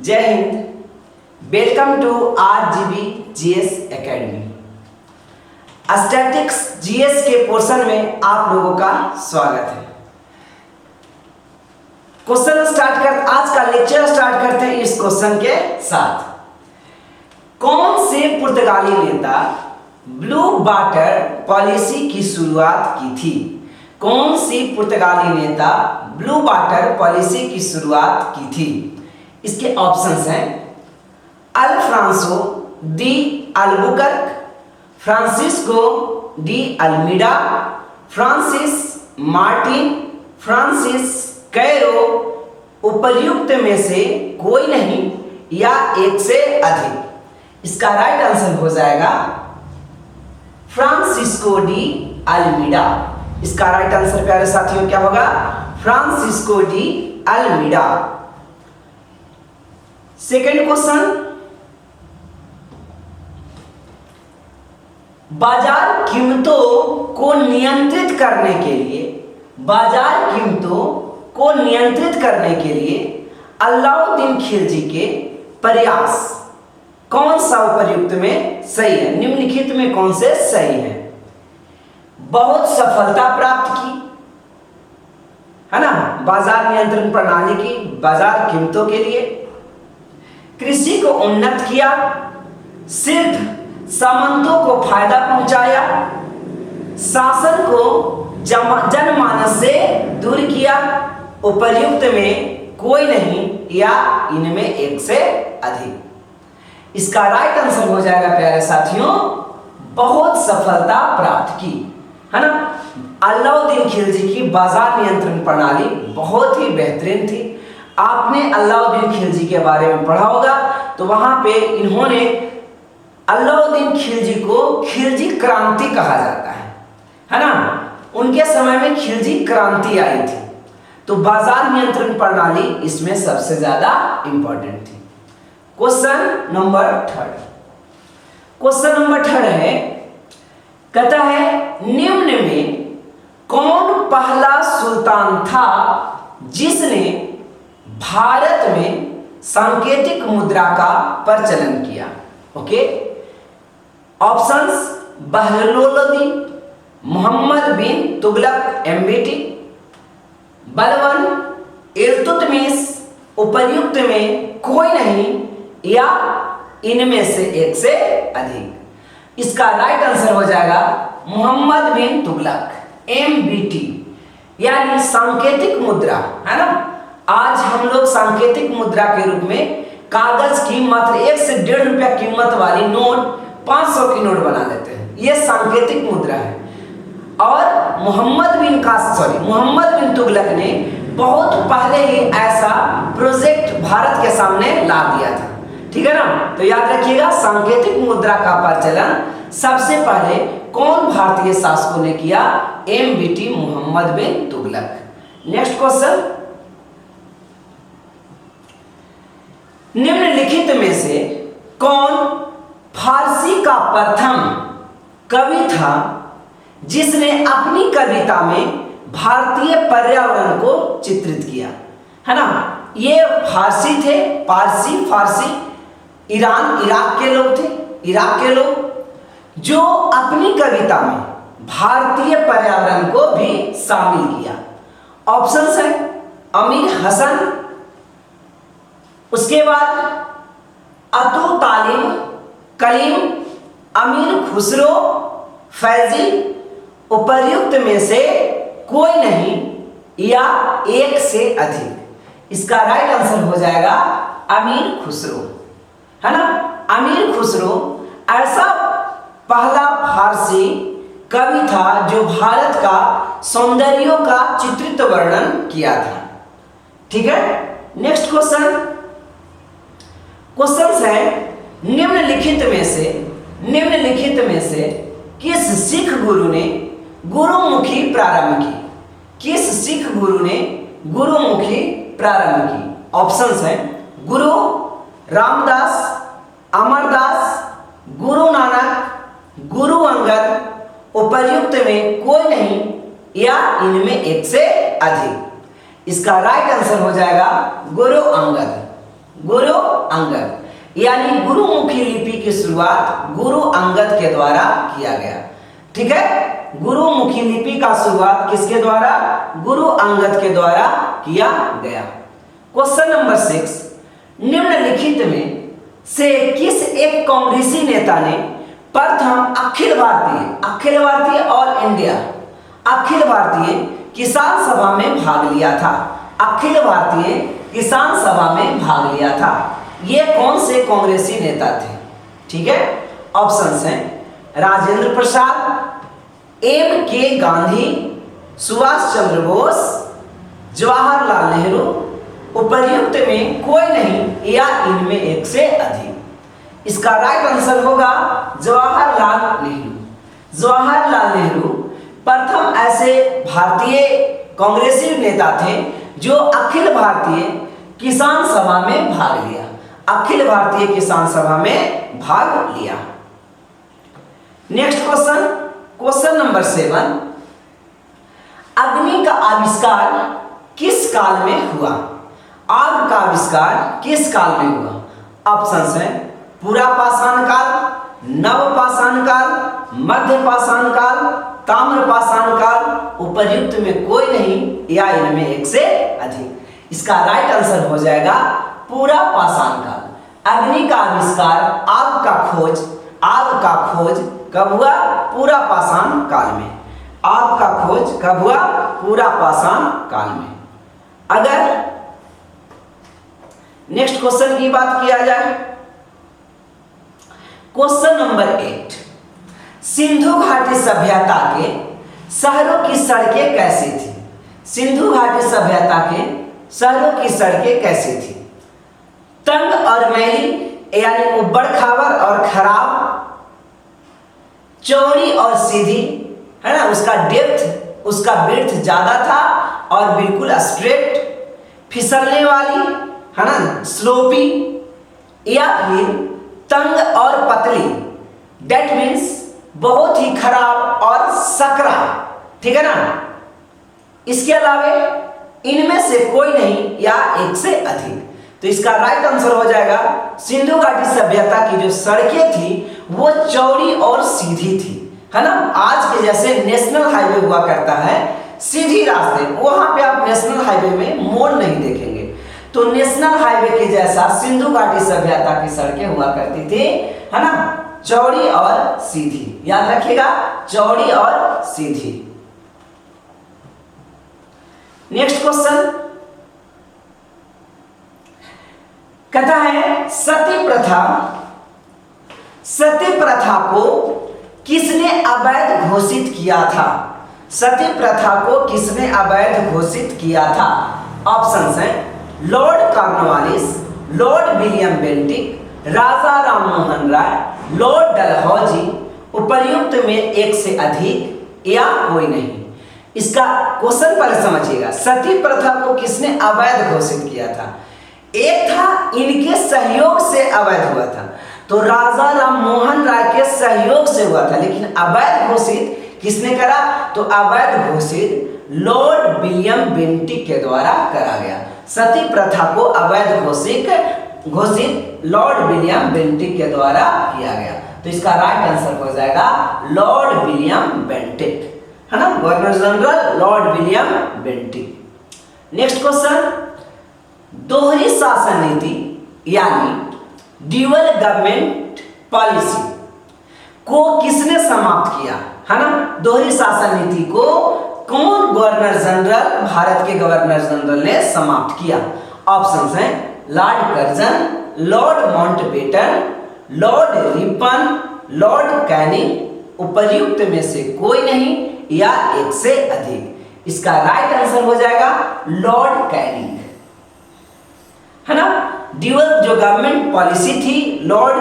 जय Hind. Welcome to RGB GS academy. Statics GS के portion में आप लोगों का स्वागत है। आज का लेक्चर स्टार्ट करते हैं इस क्वेश्चन के साथ। कौन से पुर्तगाली नेता ब्लू वाटर पॉलिसी की शुरुआत की थी? कौन सी पुर्तगाली नेता ब्लू वाटर पॉलिसी की शुरुआत की थी? इसके ऑप्शंस हैं Alfonso de Albuquerque, Francisco de Almeida, Francis Martin, Francis Caron. उपर्युक्त में से कोई नहीं या एक से अधिक। इसका राइट आंसर हो जाएगा फ्रांसिस्को डी अल्मीडा। इसका राइट आंसर प्यारे साथियों क्या होगा? Francisco de Almeida. Second question, बाजार कीमतों को नियंत्रित करने के लिए अलाउद्दीन खिलजी के प्रयास कौन सा उपर्युक्त में सही है? निम्नलिखित में कौन से सही है? बहुत सफलता प्राप्त की, है ना, बाजार नियंत्रण प्रणाली की बाजार कीमतों के लिए, कृषि को उन्नत किया, सिर्फ सामंतों को फायदा पहुंचाया, शासन को जनमानस से दूर किया। उपर्युक्त में कोई नहीं या इनमें एक से अधिक। इसका राइट आंसर हो जाएगा प्यारे साथियों बहुत सफलता प्राप्त की, है ना। अलाउद्दीन खिलजी की बाजार नियंत्रण प्रणाली बहुत ही बेहतरीन थी। आपने अलाउद्दीन खिलजी के बारे में पढ़ा होगा तो वहां पे इन्होंने अलाउद्दीन खिलजी को खिलजी क्रांति कहा जाता है ना। उनके समय में खिलजी क्रांति आई थी, तो बाजार नियंत्रण प्रणाली इसमें सबसे ज्यादा इंपॉर्टेंट थी। क्वेश्चन नंबर थर्ड है, कहता है निम्न में कौन पहला सुल्तान था जिसने भारत में सांकेतिक मुद्रा का प्रचलन किया? ओके, ऑप्शंस बहलोलुद्दीन, मोहम्मद बिन तुगलक MBT, बलबन, इल्तुतमिश। उपर्युक्त में कोई नहीं या इनमें से एक से अधिक। इसका राइट आंसर हो जाएगा मोहम्मद बिन तुगलक MBT, यानी सांकेतिक मुद्रा, है ना। आज हम लोग सांकेतिक मुद्रा के रूप में कागज की मात्र 1 से 1.5 रुपया कीमत वाली नोट 500 की नोट बना लेते हैं, यह सांकेतिक मुद्रा है। और मोहम्मद बिन तुगलक ने बहुत पहले ही ऐसा प्रोजेक्ट भारत के सामने ला दिया था, ठीक है ना। तो याद रखिएगा सांकेतिक मुद्रा का प्रचलन सबसे पहले कौन भारतीय शासकों ने किया? MBT, मोहम्मद बिन तुगलक। नेक्स्ट क्वेश्चन, निम्नलिखित में से कौन फारसी का प्रथम कवि था जिसने अपनी कविता में भारतीय पर्यावरण को चित्रित किया? है ना, ये फारसी थे। फारसी इराक के लोग जो अपनी कविता में भारतीय पर्यावरण को भी शामिल किया। ऑप्शंस हैं अमीर हसन, उसके बाद अतु तालिब कलीम, अमीर खुसरो, फैजी। उपर्युक्त में से कोई नहीं या एक से अधिक। इसका राइट आंसर हो जाएगा अमीर खुसरो, है ना। अमीर खुसरो ऐसा पहला फारसी कवि था जो भारत का सौंदर्यों का चित्रित वर्णन किया था, ठीक है। नेक्स्ट क्वेश्चन है निम्नलिखित में से किस सिख गुरु ने गुरुमुखी प्रारंभ की? किस सिख गुरु ने गुरुमुखी प्रारंभ की? ऑप्शंस हैं गुरु रामदास, अमरदास, गुरु नानक, गुरु अंगद। उपर्युक्त में कोई नहीं या इनमें एक से अधिक। इसका राइट आंसर हो जाएगा गुरु अंगद। गुरु अंगद, यानी गुरुमुखी लिपि की शुरुआत गुरु अंगद के द्वारा किया गया। ठीक है, गुरुमुखी लिपि का शुरुआत किसके द्वारा? गुरु अंगद के द्वारा किया गया। क्वेश्चन नंबर 6, निम्नलिखित में से किस एक कांग्रेसी नेता ने प्रथम अखिल भारतीय ऑल इंडिया अखिल भारतीय किसान सभा में भाग लिया था? अखिल भारतीय किसान सभा में भाग लिया था, ये कौन से कांग्रेसी नेता थे? ठीक है, ऑप्शंस हैं राजेंद्र प्रसाद, एम के गांधी, सुभाष चंद्र बोस, जवाहरलाल नेहरू, उपर्युक्त में कोई नहीं या इनमें एक से अधिक। इसका राइट आंसर होगा जवाहरलाल नेहरू। जवाहरलाल नेहरू प्रथम ऐसे भारतीय कांग्रेसी नेता थे जो अखिल भारतीय किसान सभा में भाग लिया, अखिल भारतीय किसान सभा में भाग लिया। नेक्स्ट क्वेश्चन, क्वेश्चन नंबर 7, अग्नि का आविष्कार किस काल में हुआ? आग का आविष्कार किस काल में हुआ? ऑप्शंस हैं पूरा पाषाण काल, नव पाषाण काल, मध्य पाषाण काल, ताम्र पाषाण काल, उपर्युक्त में कोई नहीं या इनमें एक से अधिक। इसका राइट आंसर हो जाएगा पूरा पाषाण काल। अग्नि का आविष्कार, आग का खोज कब हुआ? पूरा पाषाण काल में। आग का खोज कब हुआ? पूरा पाषाण काल में। अगर नेक्स्ट क्वेश्चन की बात किया जाए, क्वेश्चन नंबर 8, सिंधु घाटी सभ्यता के शहरों की सड़कें कैसी थी? सिंधु घाटी सभ्यता के शहरों की सड़कें कैसी थी? तंग और मैली यानी उबड़ खाबड़ और खराब, चौड़ी और सीधी, है ना, उसका डेप्थ उसका विड्थ ज्यादा था और बिल्कुल स्ट्रेट, फिसलने वाली, है ना, स्लोपी, या फिर तंग और पतली, डेट मीन्स बहुत ही खराब और सकरा। ठीक है ना, इसके अलावे इनमें से कोई नहीं या एक से अधिक। तो इसका राइट आंसर हो जाएगा सिंधु घाटी सभ्यता की जो सड़कें थी वो चौड़ी और सीधी थी, है ना। आज के जैसे नेशनल हाईवे हुआ करता है सीधी रास्ते, वहां पे आप नेशनल हाईवे में मोड़ नहीं देखेंगे। तो नेशनल हाईवे के जैसा सिंधु घाटी सभ्यता की सड़कें हुआ करती थी, है ना, चौड़ी और सीधी। याद रखिएगा, चौड़ी और सीधी। नेक्स्ट क्वेश्चन कहता है सती प्रथा को किसने अवैध घोषित किया था? सती प्रथा को किसने अवैध घोषित किया था? ऑप्शंस हैं Lord Cornwallis, Lord William Bentinck, Raja Rammohan Roy, Lord Dalhousie, उपर्युक्त में एक से अधिक या कोई नहीं। इसका क्वेश्चन पहले समझिएगा। सती प्रथा को किसने अवैध घोषित किया था? एक था इनके सहयोग से अवैध हुआ था, तो राजा राममोहन राय के सहयोग से हुआ था, लेकिन अवैध घोषित किसने करा? तो अवैध घोषित लॉर्ड विलियम बेंटिक के द्वारा करा गया। सती प्रथा को अवैध घोषित लॉर्ड विलियम बेंटिक के द्वारा किया गया। तो इसका राइट आंसर हो जाएगा लॉर्ड विलियम बेंटिक, है ना, governor general Lord William Bentinck. Next question, दोहरी शासन नीति यानी ड्यूअल गवर्नमेंट पॉलिसी को किसने समाप्त किया? है ना, दोहरी शासन नीति को कौन गवर्नर जनरल, भारत के गवर्नर जनरल ने समाप्त किया? ऑप्शंस हैं Lord Curzon, Lord Mountbatten, Lord Ripon, Lord Canning, उपर्युक्त में से कोई नहीं या एक से अधिक। इसका राइट आंसर हो जाएगा लॉर्ड कैनिंग, है ना। ड्यूअल जो गवर्नमेंट पॉलिसी थी लॉर्ड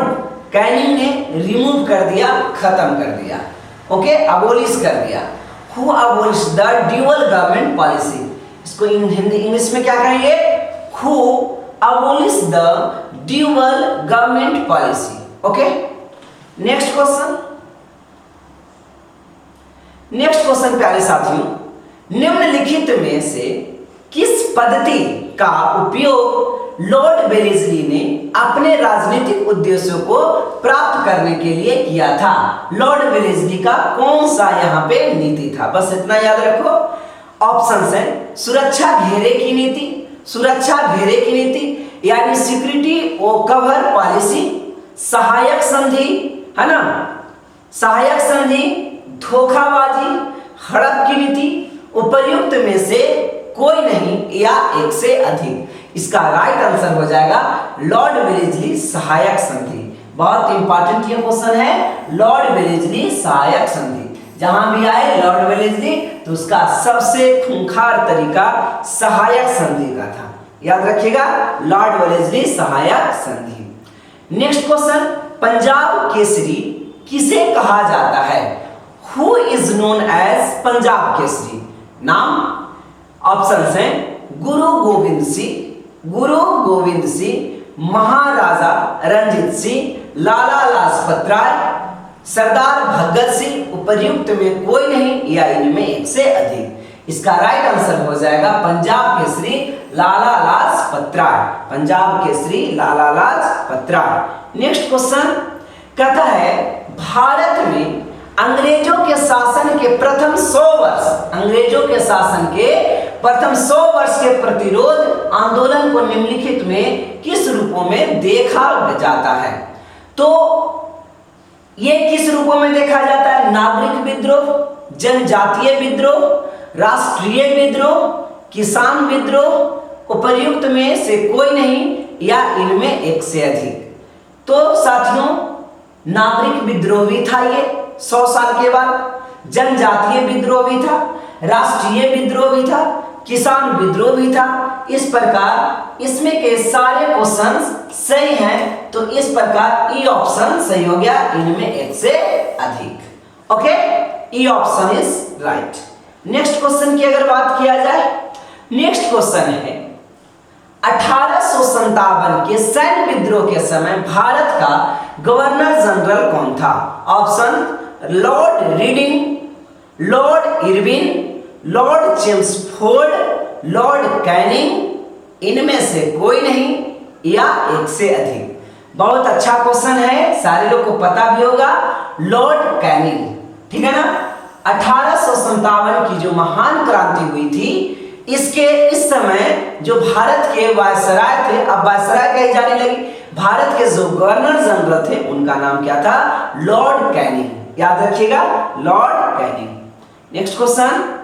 कैनिंग ने रिमूव कर दिया, खत्म कर दिया, ओके, अबोलिश कर दिया। Who abolish the dual government policy? इसको हिंदी इंग्लिश में क्या कहेंगे? Who abolish the dual government policy, okay. Next question, प्यारे साथियों, निम्नलिखित में से किस पद्धति का उपयोग लॉर्ड वेलेस्ली ने अपने राजनीतिक उद्देश्यों को प्राप्त करने के लिए किया था। लॉर्ड वेलेस्ली का कौन सा यहाँ पे नीति था, बस इतना याद रखो। ऑप्शन है सुरक्षा घेरे की नीति, सुरक्षा घेरे की नीति यानी सिक्योरिटी और कवर पॉलिसी, सहायक संधि, है ना, सहायक संधि, धोखाबाजी, हड़प की नीति, उपर्युक्त में से कोई नहीं या एक से अधिक। इसका राइट आंसर हो जाएगा लॉर्ड वेलेस्ली सहायक संधि। बहुत इंपॉर्टेंट ये क्वेश्चन है, लॉर्ड वेलेस्ली सहायक संधि। जहां भी आए लॉर्ड वेलेस्ली तो उसका सबसे खूंखार तरीका सहायक संधि का था, याद रखिएगा, लॉर्ड वेलेस्ली सहायक संधि। नेक्स्ट क्वेश्चन, पंजाब केसरी किसे कहा जाता है? Who is known as Punjab Kesari? नाम ऑप्शन है गुरु गोविंद सिंह, गुरु गोविंद सिंह, महाराजा रंजीत सिंह, लाला लाजपत राय, सरदार भगत सिंह, उपर्युक्त में कोई नहीं या इनमें एक से अधिक। इसका राइट आंसर हो जाएगा पंजाब केसरी लाला लाजपत राय, पंजाब केसरी लाला लाजपत राय। नेक्स्ट क्वेश्चन कहता है भारत में अंग्रेजों के शासन के प्रथम 100 वर्ष, अंग्रेजों के शासन के प्रथम 100 वर्ष के प्रतिरोध आंदोलन को निम्नलिखित में किस रूपों में देखा जाता है? तो ये किस रूपों में देखा जाता है? नागरिक विद्रोह, जनजातीय विद्रोह, राष्ट्रीय विद्रोह, किसान विद्रोह, उपर्युक्त में से कोई नहीं या इनमें एक से अधिक। तो साथियों नागरिक विद्रोह भी था ये 100 साल के बाद, जनजातीय विद्रोह भी था, राष्ट्रीय विद्रोह भी था, किसान विद्रोह भी था। इस प्रकार इसमें के सारे क्वेश्चंस सही हैं, तो इस प्रकार ई ऑप्शन सही हो गया, इनमें एक से अधिक। Okay, E option is right. Next question की अगर बात किया जाए, नेक्स्ट क्वेश्चन है 1857 के सैन्य विद्रोह के समय भारत का गवर्नर जनरल कौन था? Option Lord reading, Lord Irwin, Lord Chelmsford, Lord Canning, इनमें से कोई नहीं या एक से अधिक। बहुत अच्छा क्वेश्चन है, सारे लोग को पता भी होगा, लॉर्ड कैनिंग, ठीक है ना। 1857 की जो महान क्रांति हुई थी, इसके इस समय जो भारत के वायसराय थे, अब वायसराय कही जाने लगी, भारत के जो गवर्नर जनरल थे उनका नाम क्या था? लॉर्ड कैनिंग, याद रखिएगा, लॉर्ड कैनिंग। नेक्स्ट क्वेश्चन,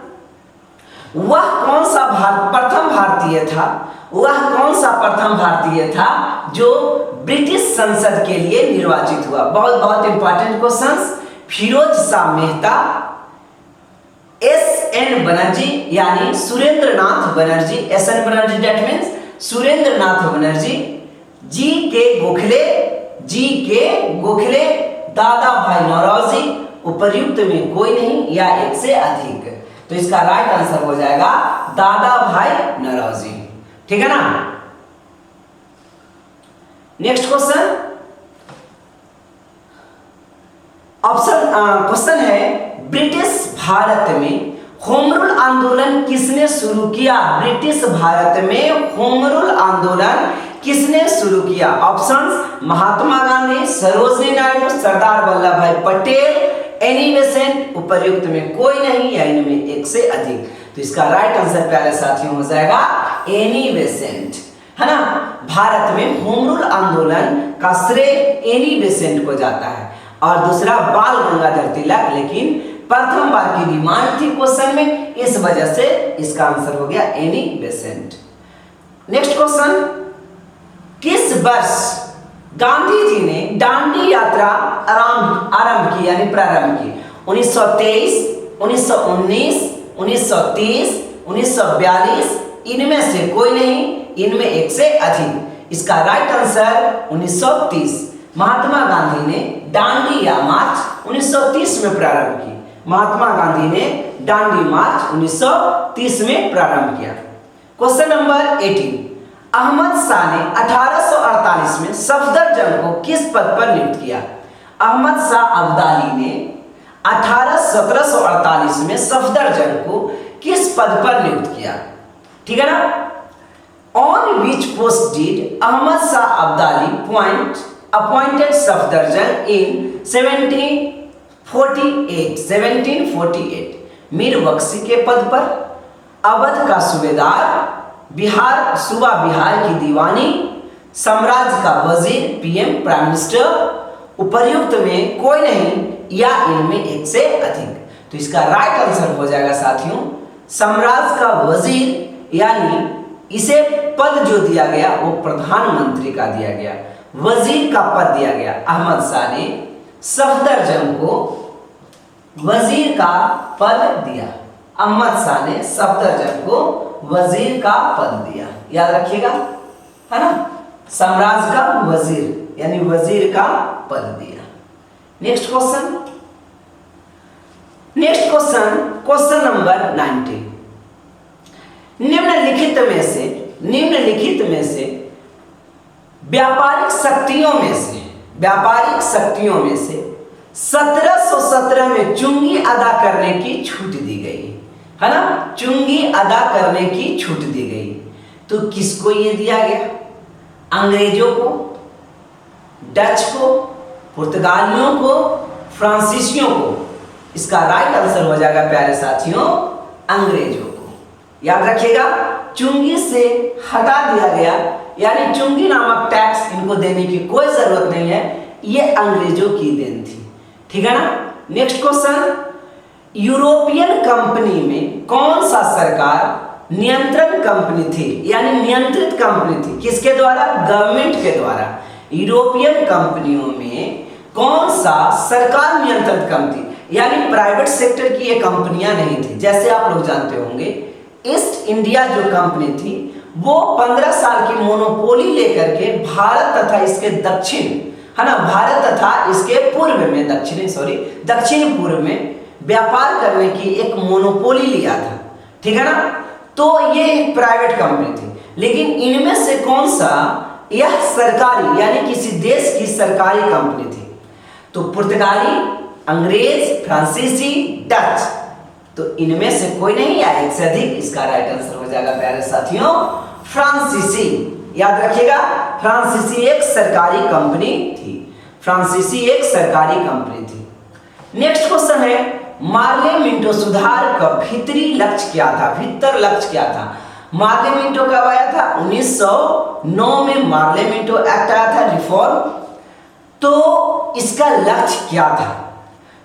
वह कौन सा प्रथम भारतीय था, वह कौन सा प्रथम भारतीय था जो ब्रिटिश संसद के लिए निर्वाचित हुआ? बहुत बहुत important questions. Firoz Shah Mehta, S N. Banerjee यानी Surendra Nath Banerjee, S N. Banerjee that means Surendra Nath Banerjee, G K. Gokhale, G K. Gokhale, Dada Bhai Naoroji, उपर्युक्त में कोई नहीं या एक से अधिक। तो इसका राइट आंसर हो जाएगा दादा भाई नौरोजी, ठीक है ना। नेक्स्ट क्वेश्चन, ऑप्शन क्वेश्चन है ब्रिटिश भारत में होम रूल आंदोलन किसने शुरू किया? ब्रिटिश भारत में होम रूल आंदोलन किसने शुरू किया? ऑप्शंस महात्मा गांधी, सरोजिनी नायडू, सरदार वल्लभ भाई पटेल, एनी बेसेंट, उपर्युक्त में कोई नहीं या इनमें एक से अधिक। तो इसका राइट आंसर प्यारे साथियों हो जाएगा एनी बेसेंट, है ना। भारत में होम रूल आंदोलन का श्रेय एनी बेसेंट को जाता है और दूसरा बाल गंगाधर तिलक, लेकिन प्रथम बार की डिमांड थी क्वेश्चन में, इस वजह से इसका आंसर हो गया एनी बेसेंट। नेक्स्ट क्वेश्चन, किस वर्ष गांधी जी ने दांडी यात्रा आरंभ की यानी प्रारंभ की? 1923, 1919, 1930, 1942, इनमें से कोई नहीं, इनमें एक से अधिक। इसका राइट आंसर 1930। महात्मा गांधी ने दांडी या मार्च 1930 में प्रारंभ की। महात्मा गांधी ने दांडी मार्च 1930 में प्रारंभ किया। क्वेश्चन नंबर 18, अहमद शाह ने 1848 में सफदरजंग को किस पद पर नियुक्त किया? अहमद शाह अब्दाली ने 1748 में सफदरजंग को किस पद पर नियुक्त किया? ठीक है ना। On which post did Ahmad Shah Abdali appointed Safdarjung in 1748? Mir Bakshi के पद पर, अवध का सूबेदार, सूबा बिहार की दीवानी, साम्राज्य का वजीर पीएम प्राइम मिनिस्टर, उपर्युक्त में कोई नहीं या इनमें एक से अधिक। तो इसका राइट आंसर हो जाएगा साथियों साम्राज्य का वजीर, यानी इसे पद जो दिया गया वो प्रधानमंत्री का दिया गया, वजीर का पद दिया गया। अहमद शाह ने सफदरजंग को वजीर का पद दिया। अहमद शाह ने सफदरजंग को वजीर का पद दिया, याद रखिएगा, है ना। साम्राज्य का वजीर यानी वजीर का पद दिया। Next question number 90। निम्नलिखित में से व्यापारिक शक्तियों में से 1717 में चुंगी अदा करने की छूट दी गई, है ना। चुंगी अदा करने की छूट दी गई, तो किसको ये दिया गया? अंग्रेजों को, डच को, पुर्तगालियों को, फ्रांसीसियों को? इसका राइट आंसर हो जाएगा प्यारे साथियों अंग्रेजों को। याद रखिएगा, चुंगी से हटा दिया गया, यानी चुंगी नामक टैक्स इनको देने की कोई जरूरत नहीं है, ये अंग्रेजों की देन थी, ठीक है ना। नेक्स्ट क्वेश्चन, यूरोपियन कंपनी में कौन सा सरकार नियंत्रण कंपनी थी, यानी नियंत्रित कंपनी थी? किसके द्वारा? गवर्नमेंट के द्वारा। यूरोपियन कंपनियों में कौन सा सरकार नियंत्रित कंपनी, यानी प्राइवेट सेक्टर की ये कंपनियां नहीं थी। जैसे आप लोग जानते होंगे ईस्ट इंडिया जो कंपनी थी वो 15 साल की मोनोपोली लेकर के भारत तथा इसके दक्षिण, है ना, भारत तथा इसके पूर्व में दक्षिण पूर्व में व्यापार करने की एक मोनोपोली लिया था, ठीक है ना। तो ये एक प्राइवेट कंपनी थी, लेकिन इनमें से कौन सा यह सरकारी यानी किसी देश की सरकारी कंपनी थी? तो पुर्तगाली, अंग्रेज, फ्रांसीसी, डच, तो इनमें से कोई नहीं या एक से अधिक? इसका राइट आंसर हो जाएगा प्यारे साथियों फ्रांसीसी। याद रखिएगा, फ्रांसीसी एक सरकारी कंपनी थी, नेक्स्ट क्वेश्चन है, मार्ले मिंटो सुधार का भीतर लक्ष्य क्या था? मार्ले मिंटो कब आया था? 1909 में मार्ले मिंटो एक्ट आया था, रिफॉर्म। तो इसका लक्ष्य क्या था?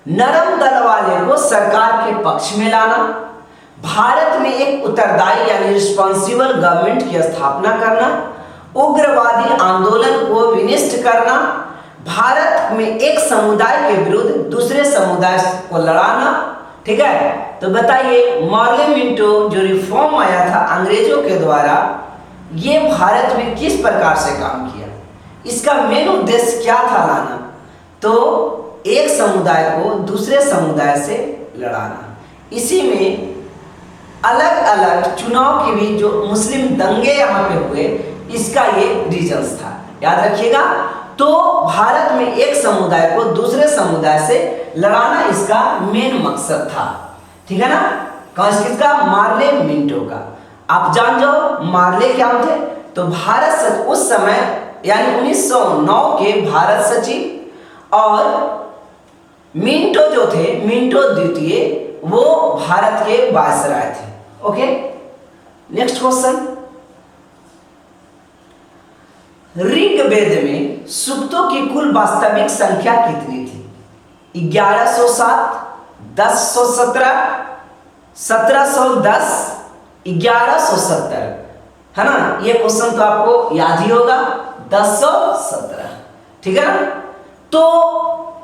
नरम दल वाले को सरकार के पक्ष में लाना, भारत में एक उत्तरदायी यानी रिस्पॉन्सिबल गवर्नमेंट की स्थापना करना, उग्रवादी आंदोलन को विनिष्ट करना, भारत में एक समुदाय के विरुद्ध दूसरे समुदाय को लड़ाना, ठीक है। तो बताइए मार्ले मिंटो जो रिफॉर्म आया था अंग्रेजों के द्वारा, ये भारत में किस प्रकार से काम किया? इसका मेन उद्देश्य क्या था लाना? तो एक समुदाय को दूसरे समुदाय से लड़ाना। इसी में अलग अलग चुनाव के भी जो मुस्लिम दंगे यहाँ पे हुए, इसका ये रीजंस था, याद रखिएगा। तो भारत में एक समुदाय को दूसरे समुदाय से लड़ाना इसका मेन मकसद था, ठीक है ना। किसका? मार्ले मिंटो का। आप जान जाओ मार्ले क्या थे? तो भारत उस समय यानी 1909 के भारत सचिव, और मिंटो जो थे, मिंटो द्वितीय, वो भारत के वायसराय थे। ओके, नेक्स्ट क्वेश्चन, ऋग्वेद में सूक्तों की कुल वास्तविक संख्या कितनी थी? 1107, 1017, 1710, 1170, है ना। ये क्वेश्चन तो आपको याद ही होगा, 1017, ठीक है ना। तो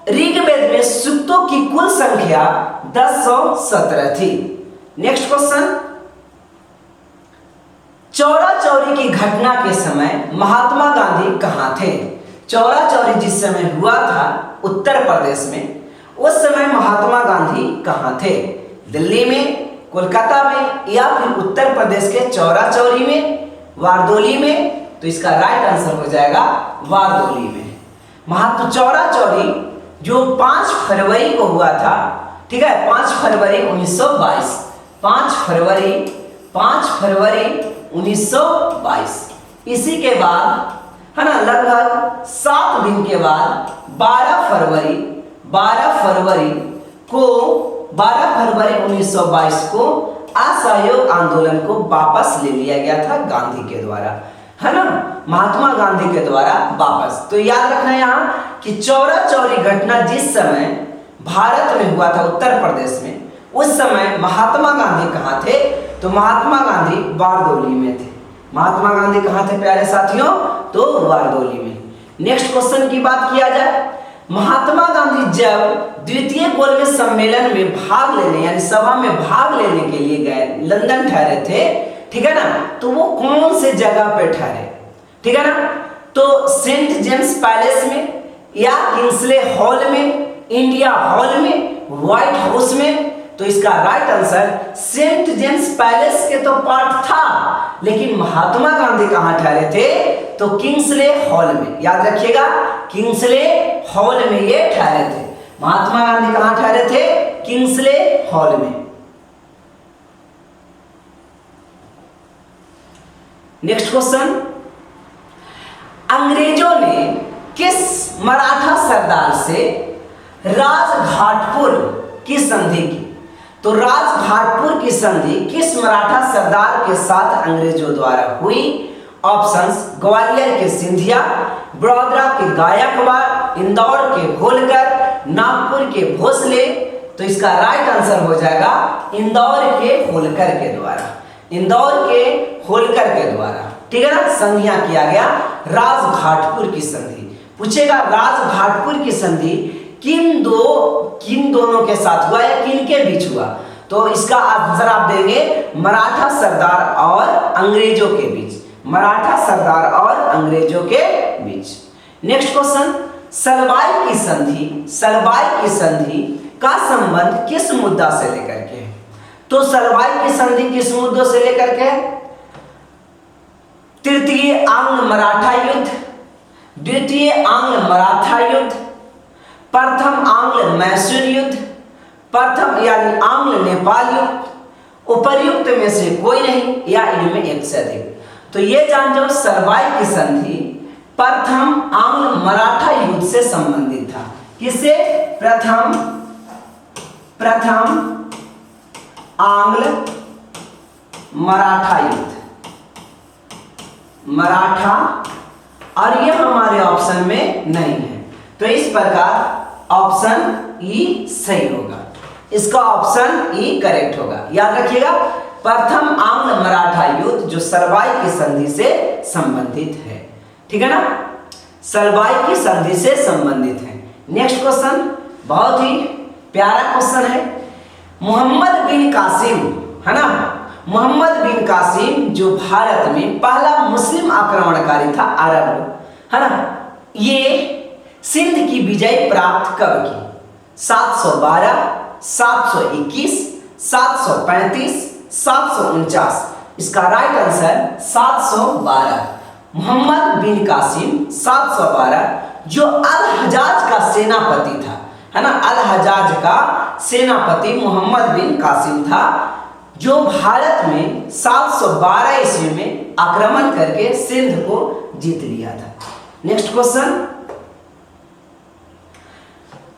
ऋग्वेद में सूक्तों की कुल संख्या 1017 थी। नेक्स्ट क्वेश्चन, चौरा चौरी की घटना के समय महात्मा गांधी कहां थे? चौरा चौरी जिस समय हुआ था उत्तर प्रदेश में, उस समय महात्मा गांधी कहां थे? दिल्ली में, कोलकाता में, या फिर उत्तर प्रदेश के चौरा चौरी में, वारदोली में? तो इसका राइट आंसर हो जाएगा वारदोली में। महात्मा चौरा चौरी जो 5 फरवरी को हुआ था, ठीक है, 5 फरवरी 1922, 5 फरवरी 1922। इसी के बाद है ना लगभग 7 दिन के बाद 12 फरवरी 1922 को असहयोग आंदोलन को वापस ले लिया गया था गांधी के द्वारा, है ना, महात्मा गांधी के द्वारा वापस। तो याद रखना यहाँ कि चौरा चौरी घटना जिस समय भारत में हुआ था उत्तर प्रदेश में, उस समय महात्मा गांधी कहाँ थे? तो महात्मा गांधी बारदौली में थे। महात्मा गांधी कहाँ थे प्यारे साथियों? तो बारदौली में। नेक्स्ट क्वेश्चन की बात किया जाए, महात्मा गांधी जब द्वितीय गोलमेज सम्मेलन में भाग लेने यानी सभा में भाग लेने के लिए गए, लंदन ठहरे थे, ठीक है ना, तो वो कौन से जगह पे ठहरे? ठीक है ना, तो सेंट जेम्स पैलेस में या किंग्सले हॉल में, इंडिया हॉल में, व्हाइट हाउस में? तो इसका right answer saint James Palace के तो पार्ट था, लेकिन महात्मा गांधी कहां ठहरे थे? तो किंग्सले हॉल में। याद रखिएगा, किंग्सले हॉल में ये ठहरे थे। महात्मा गांधी कहां ठहरे थे? किंग्सले हॉल में। नेक्स्ट क्वेश्चन, अंग्रेजों ने किस मराठा सरदार से राजघाटपुर की संधि की? तो राजघाटपुर की संधि किस मराठा सरदार के साथ अंग्रेजों द्वारा हुई? ऑप्शंस, ग्वालियर के सिंधिया, बड़ौदा के गायकवाड़, इंदौर के होलकर, नागपुर के भोसले। तो इसका राइट आंसर हो जाएगा इंदौर के होलकर के द्वारा, इंदौर के होलकर के द्वारा, ठीक है ना, संधिया किया गया राजघाटपुर की संधि। पूछेगा राजघाटपुर की संधि किन दोनों के साथ हुआ या किन के बीच हुआ? तो इसका आंसर आप देंगे मराठा सरदार और अंग्रेजों के बीच, मराठा सरदार और अंग्रेजों के बीच। नेक्स्ट क्वेश्चन, सलवाई की संधि का संबंध किस मुद्दा से लेकर के? तो सलवाई की संधि किस मुद्दों से लेकर के? तृतीय आंग्ल मराठा युद्ध, द्वितीय आंग्ल मराठा युद्ध, प्रथम आंग्ल मैसूर युद्ध, प्रथम यानी आंग्ल नेपाल युद्ध, उपर्युक्त में से कोई नहीं या इनमें एक से अधिक? तो ये जान जाओ सलवाई की संधि प्रथम आंग्ल मराठा युद्ध से संबंधित था। किससे? प्रथम आंग्ल मराठा युद्ध, मराठा, और ये हमारे ऑप्शन में नहीं है, तो इस प्रकार ऑप्शन ई सही होगा, इसका ऑप्शन ई करेक्ट होगा। याद रखिएगा, प्रथम आंग्ल मराठा युद्ध जो सलवाई की संधि से संबंधित है, ठीक है ना, सलवाई की संधि से संबंधित है। नेक्स्ट क्वेश्चन बहुत ही प्यारा क्वेश्चन है, मोहम्मद बिन कासिम, है ना, मोहम्मद बिन कासिम जो भारत में पहला मुस्लिम आक्रमणकारी था अरब, है ना, ये सिंध की विजय प्राप्त कब की? 712, 721, 735, 749? इसका राइट आंसर 712। मोहम्मद बिन कासिम 712 जो अल हजाज का सेनापति था, है ना, अल हजाज का सेनापति मोहम्मद बिन कासिम था, जो भारत में 712 ईस्वी में आक्रमण करके सिंध को जीत लिया था। नेक्स्ट क्वेश्चन,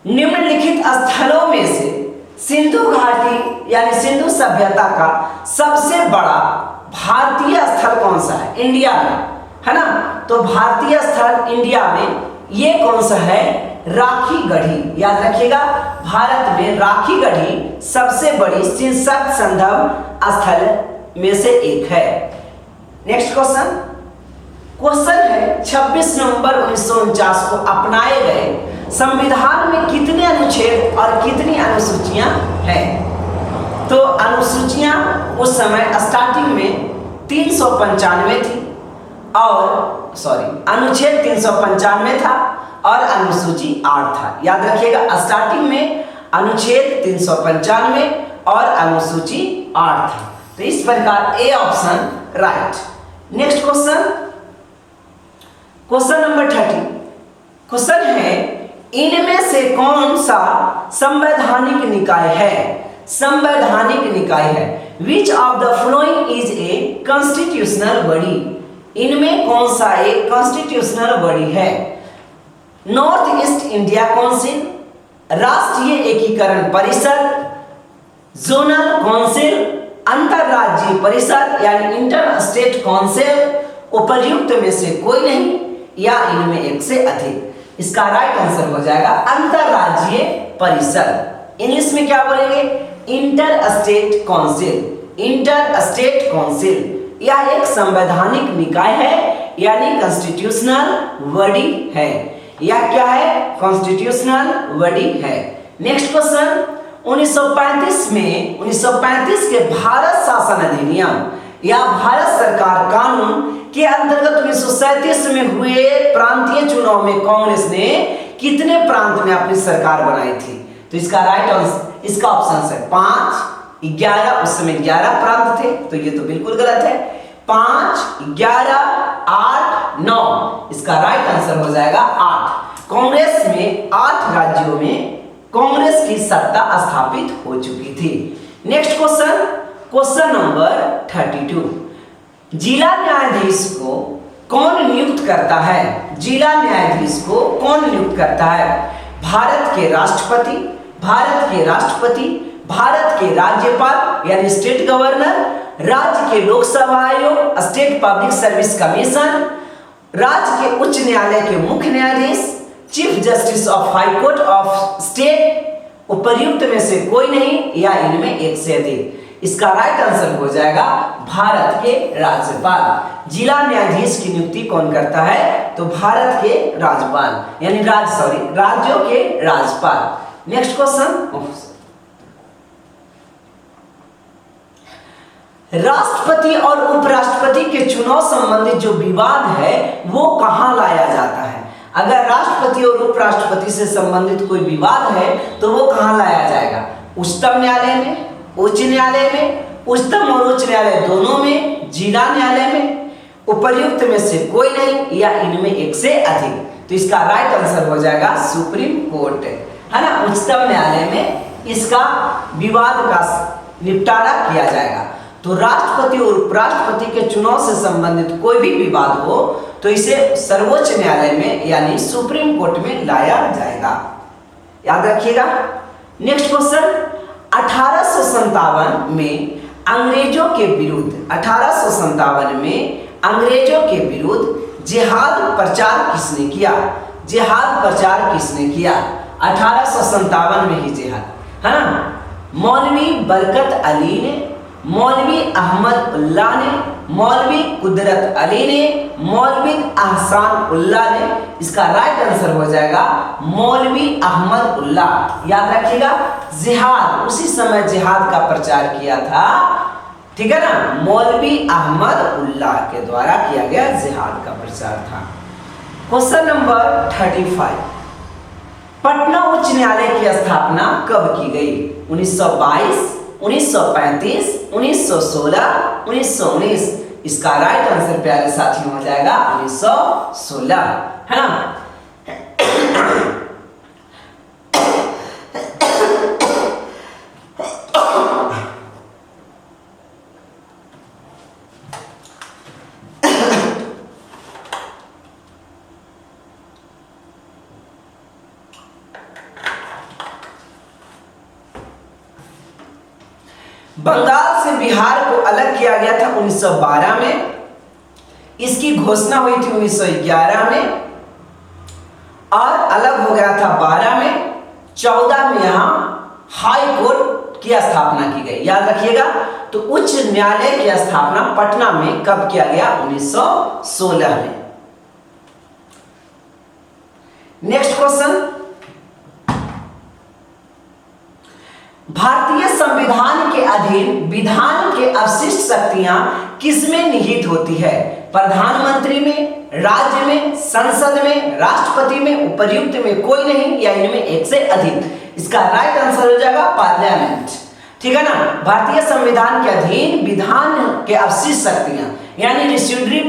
निम्नलिखित स्थलों में से सिंधु घाटी यानी सिंधु सभ्यता का सबसे बड़ा भारतीय स्थल कौन सा है? इंडिया में, है ना, तो भारतीय स्थल इंडिया में ये कौन सा है? राखी गढ़ी। याद रखिएगा, भारत में राखी गढ़ी सबसे बड़ी शीर्षक संदर्भ स्थल में से एक है। नेक्स्ट क्वेश्चन है 26 नवंबर 1949 को अपनाए गए संविधान में कितने अनुच्छेद और कितनी अनुसूचियां हैं? तो अनुसूचियां उस समय स्टार्टिंग में 395 थी, और अनुच्छेद 395 था और अनुसूची 8 था। याद रखिएगा, स्टार्टिंग में अनुच्छेद 395 और अनुसूची 8 था। तो इस प्रकार A option right. Next question number 30। Question है, इनमें से कौन सा संवैधानिक निकाय है? संवैधानिक निकाय है। Which of the following is a constitutional body, इनमें कौन सा एक कॉन्स्टिट्यूशनल बॉडी है? नॉर्थ ईस्ट इंडिया काउंसिल, राष्ट्रीय एकीकरण परिषद, जोनल काउंसिल, अंतरराज्यीय परिषद यानी इंटर स्टेट काउंसिल, उपर्युक्त में से कोई नहीं या इनमें एक से अधिक। इसका राइट आंसर हो जाएगा अंतरराज्यीय परिषद। इंग्लिश में क्या बोलेंगे? Inter state council. Inter state council यह एक संवैधानिक निकाय है यानी कॉन्स्टिट्यूशनल बॉडी है। यह क्या है? कॉन्स्टिट्यूशनल बॉडी है। नेक्स्ट क्वेश्चन, 1935 के भारत शासन अधिनियम या भारत सरकार कानून के अंतर्गत 1937 में हुए प्रांतीय चुनाव में कांग्रेस ने कितने प्रांत में अपनी सरकार बनाई थी? तो इसका राइट आंसर, इसका ऑप्शन है 5, 11। उस समय 11 प्रांत थे, तो ये तो बिल्कुल गलत है। 5, 11, 8, 9, इसका राइट आंसर हो जाएगा 8। कांग्रेस में 8 राज्यों में कांग्रेस की सत्ता स्थापित हो चुकी थी। नेक्स्ट क्वेश्चन, क्वेश्चन नंबर 32, जिला न्यायाधीश को कौन नियुक्त करता है? जिला न्यायाधीश को कौन नियुक्त करता है? भारत के राष्ट्रपति, भारत के राष्ट्रपति, भारत के राज्यपाल यानी स्टेट गवर्नर, राज्य के लोकसभा आयोग, स्टेट पब्लिक सर्विस कमीशन, राज्य के उच्च न्यायालय के मुख्य न्यायाधीश, chief justice of high court of state, उपर्युक्त में से कोई नहीं या इनमें एक से अधिक। इसका राइट आंसर हो जाएगा भारत के राज्यपाल। जिला न्यायाधीश की नियुक्ति कौन करता है? तो भारत के राज्यपाल यानी राज्यों के राज्यपाल। नेक्स्ट क्वेश्चन, राष्ट्रपति और उपराष्ट्रपति के चुनाव संबंधित जो विवाद है वो कहां लाया जाता है? अगर राष्ट्रपति और उपराष्ट्रपति से संबंधित कोई विवाद है तो वो कहां लाया जाएगा? उच्चतम न्यायालय में, उच्च न्यायालय में, उच्चतम और उच्च न्यायालय दोनों में, जिला न्यायालय में, उपर्युक्त में से कोई नहीं या इनमें एक से अधिक। तो इसका राइट आंसर हो जाएगा सुप्रीम कोर्ट, है ना। उच्चतम न्यायालय में इसका विवाद का निपटारा किया जाएगा। तो राष्ट्रपति और उपराष्ट्रपति के चुनाव से संबंधित कोई भी विवाद हो तो इसे सर्वोच्च न्यायालय में यानी सुप्रीम कोर्ट में लाया जाएगा, याद रखिएगा। नेक्स्ट क्वेश्चन, 1857 में अंग्रेजों के विरुद्ध 1857 में अंग्रेजों के विरुद्ध जिहाद प्रचार किसने किया? जिहाद प्रचार किसने किया? 1857 में ही जिहाद, है ना। मौलवी बरकत अली ने, मौलवी अहमद उल्लाह ने, मौलवी कुदरत अली ने, मौलवी अहसान उल्लाह ने। इसका राइट आंसर हो जाएगा मौलवी अहमद उल्लाह। याद रखिएगा, जिहाद, उसी समय जिहाद का प्रचार किया था, ठीक है ना, मौलवी अहमद उल्लाह के द्वारा किया गया जिहाद का प्रचार था। क्वेश्चन नंबर 35, पटना उच्च न्यायालय की स्थापना कब की गई? 1922, 1935, 1916, 1919। इसका राइट आंसर प्यारे साथियों हो जाएगा 1916, है ना। बंगाल से बिहार को अलग किया गया था 1912 में, इसकी घोषणा हुई थी 1911 में और अलग हो गया था 12 में। 14 में यहां हाई कोर्ट की स्थापना की गई, याद रखिएगा। तो उच्च न्यायालय की स्थापना पटना में कब किया गया? 1916 में। नेक्स्ट क्वेश्चन, भारतीय संविधान के अधीन विधान के अवशिष्ट शक्तियां किसमें निहित होती है? प्रधानमंत्री में, राज्य में, संसद में, राष्ट्रपति में, उपर्युक्त में कोई नहीं या इनमें एक से अधिक। इसका राइट आंसर हो जाएगा पार्लियामेंट, ठीक है ना। भारतीय संविधान के अधीन विधान के अवशिष्ट शक्तियां यानी रिस्यूडरी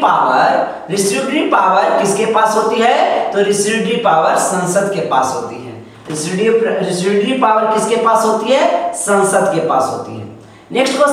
पावर किसके पास होती है? तो रिस्यूडरी पावर संसद के पास होती है। रिस्यूडरी पावर किसके पास होती है? संसद के पास होती है। Next question,